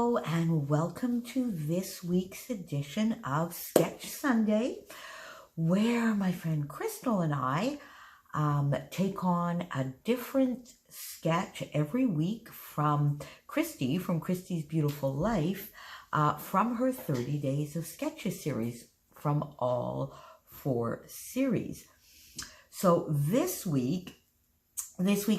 Hello and welcome to this week's edition of Sketch Sunday, where my friend Crystal and I take on a different sketch every week from Christy, from Christy's Beautiful Life, from her 30 Days of Sketches series, from all 4 series. So this week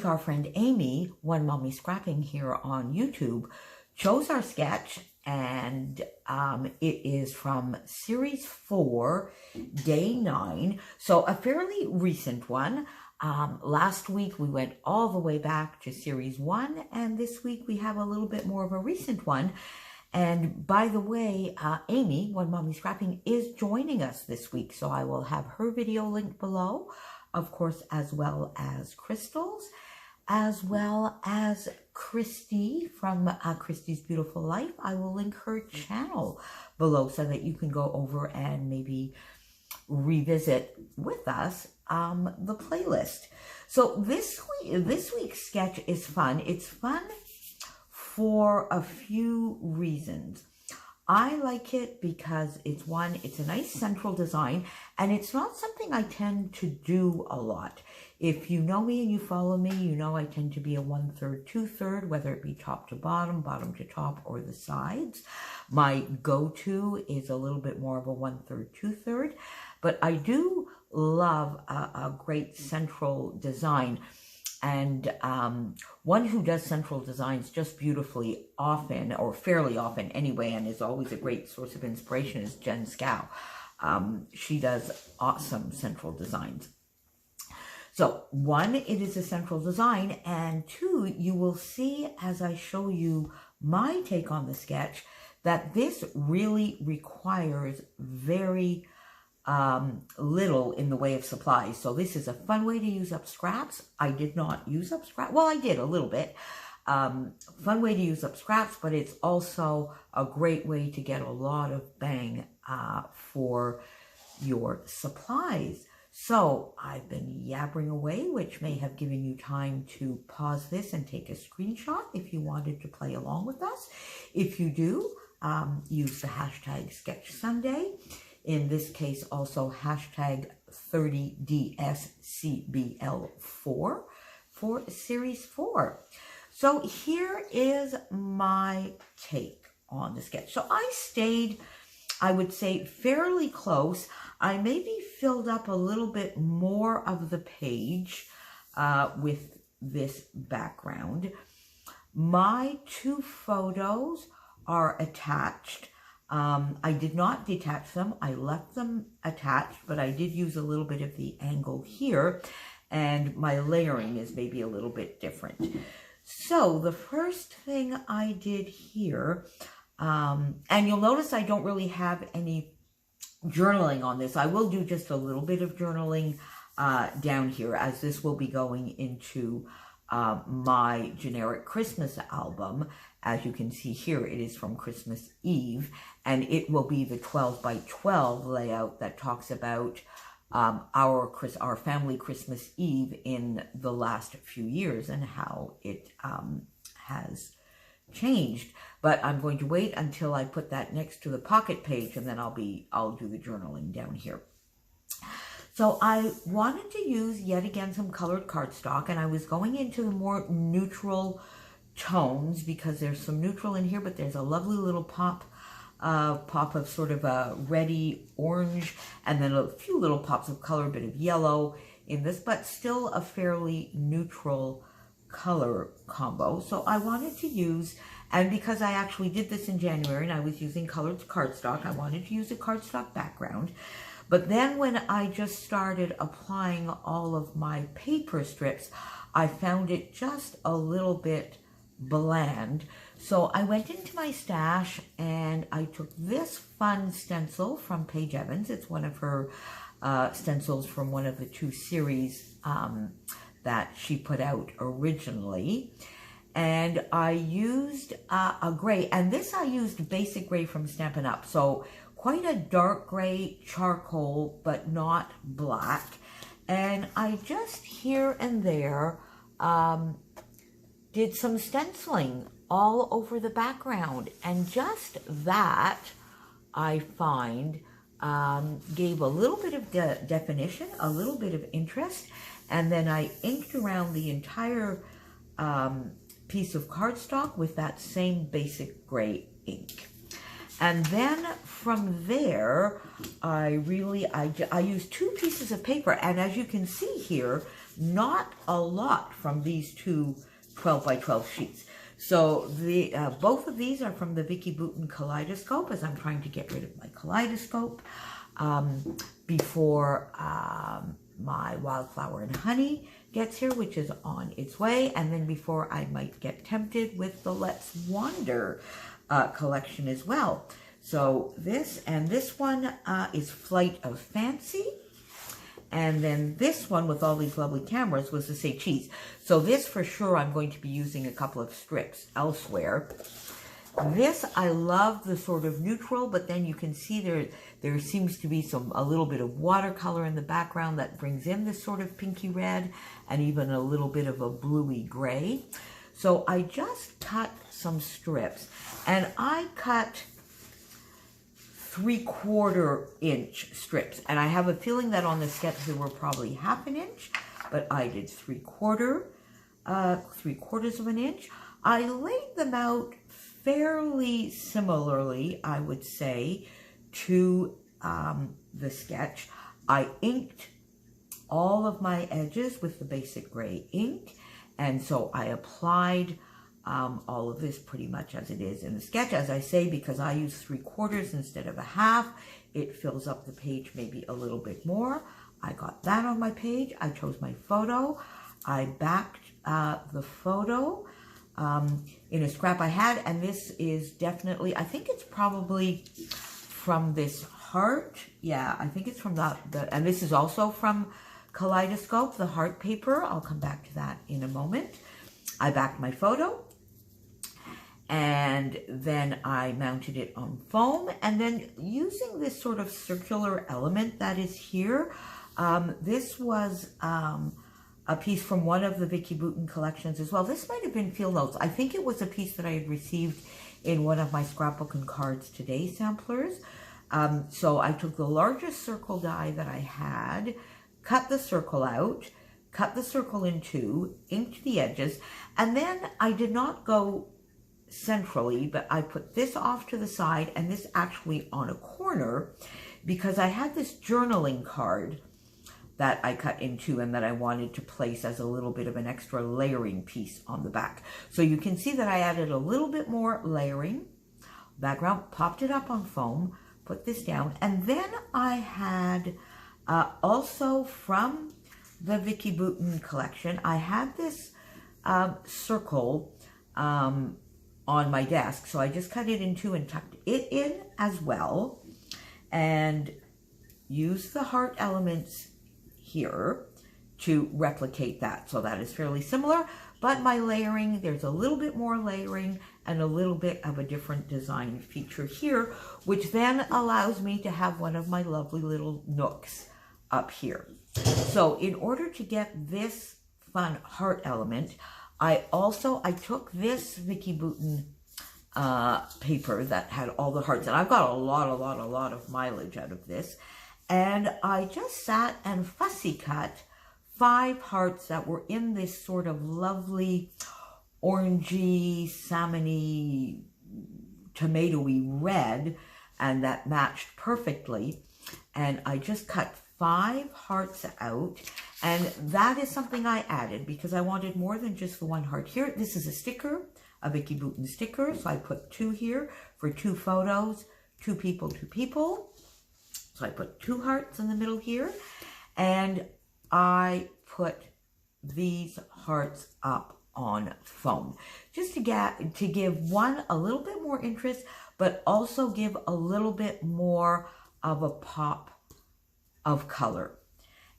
our friend Amy, OneMommyScrapping here on YouTube, chose our sketch, and it is from Series 4, Day 9, so a fairly recent one. Last week we went all the way back to Series 1, and this week we have a little bit more of a recent one. And by the way, Amy, OneMommyScrapping, is joining us this week, so I will have her video linked below, of course, as well as Crystal's, as well as Christy from Christy's Beautiful Life. I will link her channel below so that you can go over and maybe revisit with us the playlist. So this week's sketch is fun. It's fun for a few reasons. I like it because it's a nice central design, and it's not something I tend to do a lot. If you know me and you follow me, you know I tend to be a 1/3, 2/3, whether it be top to bottom, bottom to top, or the sides. My go-to is a little bit more of a 1/3, 2/3, but I do love a great central design. And one who does central designs just beautifully often, or fairly often anyway, and is always a great source of inspiration, is Jen Scow. She does awesome central designs. So 1, it is a central design, and 2, you will see as I show you my take on the sketch that this really requires very little in the way of supplies. So this is a fun way to use up scraps. I did not use up scraps. Well, I did a little bit. Fun way to use up scraps, but it's also a great way to get a lot of bang for your supplies. So I've been yabbering away, which may have given you time to pause this and take a screenshot if you wanted to play along with us. If you do, use the hashtag Sketch Sunday. In this case, also hashtag 30DSCBL4 for Series 4. So here is my take on the sketch. So I stayed, I would say, fairly close. I maybe filled up a little bit more of the page with this background. My 2 photos are attached. I did not detach them. I left them attached, but I did use a little bit of the angle here, and my layering is maybe a little bit different. So the first thing I did here, and you'll notice I don't really have any journaling on this. I will do just a little bit of journaling down here, as this will be going into my generic Christmas album. As you can see here, it is from Christmas Eve, and it will be the 12 by 12 layout that talks about our family Christmas Eve in the last few years and how it has changed. But I'm going to wait until I put that next to the pocket page, and then I'll do the journaling down here. So I wanted to use, yet again, some colored cardstock, and I was going into the more neutral tones because there's some neutral in here, but there's a lovely little pop of sort of a reddy orange, and then a few little pops of color, a bit of yellow in this, but still a fairly neutral color combo. So I wanted to use, and because I actually did this in January and I was using colored cardstock, I wanted to use a cardstock background. But then when I just started applying all of my paper strips, I found it just a little bit bland. So I went into my stash and I took this fun stencil from Paige Evans. It's one of her stencils from one of the 2 series that she put out originally. And I used a gray, and this I used basic gray from Stampin' Up. So quite a dark gray charcoal, but not black. And I just here and there did some stenciling all over the background. And just that, I find, gave a little bit of definition, a little bit of interest, and then I inked around the entire piece of cardstock with that same basic gray ink. And then from there, I used 2 pieces of paper, and as you can see here, not a lot from these 2 12 by 12 sheets. So both of these are from the VICKI BOUTIN Kaleidoscope, as I'm trying to get rid of my kaleidoscope before my Wildflower and Honey gets here, which is on its way, and then before I might get tempted with the Let's Wander collection as well. So this one is Flight of Fancy. And then this one with all these lovely cameras was the Say Cheese. So this for sure I'm going to be using a couple of strips elsewhere. This, I love the sort of neutral, but then you can see there seems to be a little bit of watercolor in the background that brings in this sort of pinky red and even a little bit of a bluey gray. So I just cut some strips, and I cut 3/4 inch strips, and I have a feeling that on the sketch they were probably 1/2 inch, but I did 3/4 of an inch. I laid them out fairly similarly, I would say, to the sketch. I inked all of my edges with the basic gray ink, and so I applied all of this pretty much as it is in the sketch. As I say, because I use 3/4 instead of 1/2, it fills up the page maybe a little bit more. I got that on my page. I chose my photo. I backed the photo in a scrap I had, and this is definitely, I think it's probably from this heart. Yeah, I think it's from and this is also from Kaleidoscope, the heart paper. I'll come back to that in a moment. I backed my photo, and then I mounted it on foam, and then using this sort of circular element that is here, this was a piece from one of the VICKI BOUTIN collections as well. This might have been Field Notes. I think it was a piece that I had received in one of my Scrapbook and Cards Today samplers. So I took the largest circle die that I had, cut the circle out, cut the circle in 2, inked the edges, and then I did not go centrally, but I put this off to the side and this actually on a corner, because I had this journaling card that I cut in 2 and that I wanted to place as a little bit of an extra layering piece on the back. So you can see that I added a little bit more layering background, popped it up on foam, put this down, and then I had also from the VICKI BOUTIN collection, I had this circle on my desk, so I just cut it in 2 and tucked it in as well, and used the heart elements here to replicate that. So that is fairly similar, but my layering, there's a little bit more layering and a little bit of a different design feature here, which then allows me to have one of my lovely little nooks up here. So in order to get this fun heart element, I took this VICKI BOUTIN paper that had all the hearts, and I've got a lot of mileage out of this, and I just sat and fussy cut 5 hearts that were in this sort of lovely orangey, salmony, tomatoey red, and that matched perfectly. And I just cut 5 hearts out, and that is something I added because I wanted more than just the 1 heart here. This is a sticker, a VICKI BOUTIN sticker, so I put 2 here for 2 photos, 2 people, 2 people. So I put 2 hearts in the middle here, and I put these hearts up on foam just to give one a little bit more interest, but also give a little bit more of a pop of color.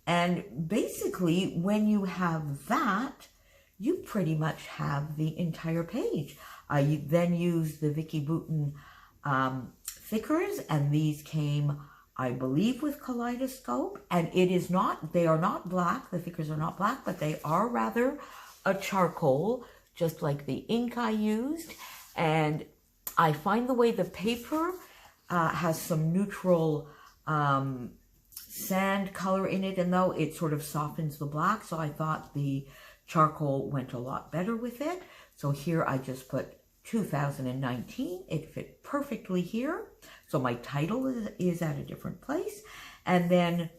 And basically, when you have that, you pretty much have the entire page. You then use the VICKI BOUTIN thickers, and these came, I believe, with Kaleidoscope, and they are not black, the thickers are not black, but they are rather a charcoal just like the ink I used. And I find the way the paper has some neutral sand color in it, and though it sort of softens the black, so I thought the charcoal went a lot better with it. So here I just put 2019. It fit perfectly here. So my title is at a different place. And then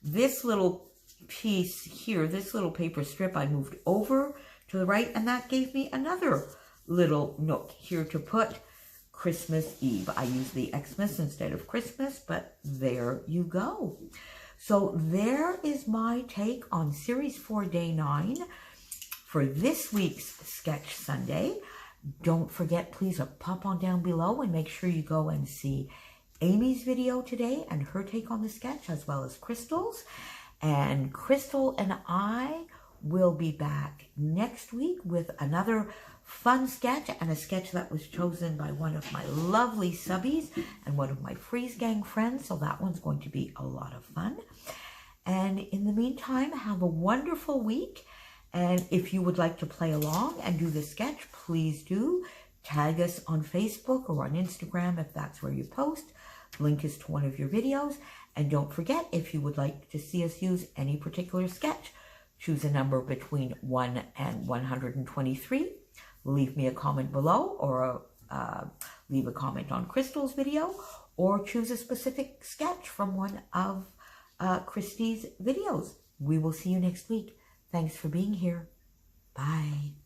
this little piece here, this little paper strip, I moved over to the right, and that gave me another little nook here to put Christmas Eve. I used the XMAS instead of Christmas, but there you go. So there is my take on Series 4, Day 9 for this week's Sketch Sunday. Don't forget, please pop on down below and make sure you go and see Amy's video today and her take on the sketch, as well as Crystal's. And Crystal and I will be back next week with another fun sketch, and a sketch that was chosen by one of my lovely subbies and one of my Freeze Gang friends. So that one's going to be a lot of fun. And in the meantime, have a wonderful week. And if you would like to play along and do the sketch, please do. Tag us on Facebook or on Instagram if that's where you post. Link is to one of your videos. And don't forget, if you would like to see us use any particular sketch, choose a number between 1 and 123. Leave me a comment below, or leave a comment on Crystal's video, or choose a specific sketch from one of Christy's videos. We will see you next week. Thanks for being here. Bye.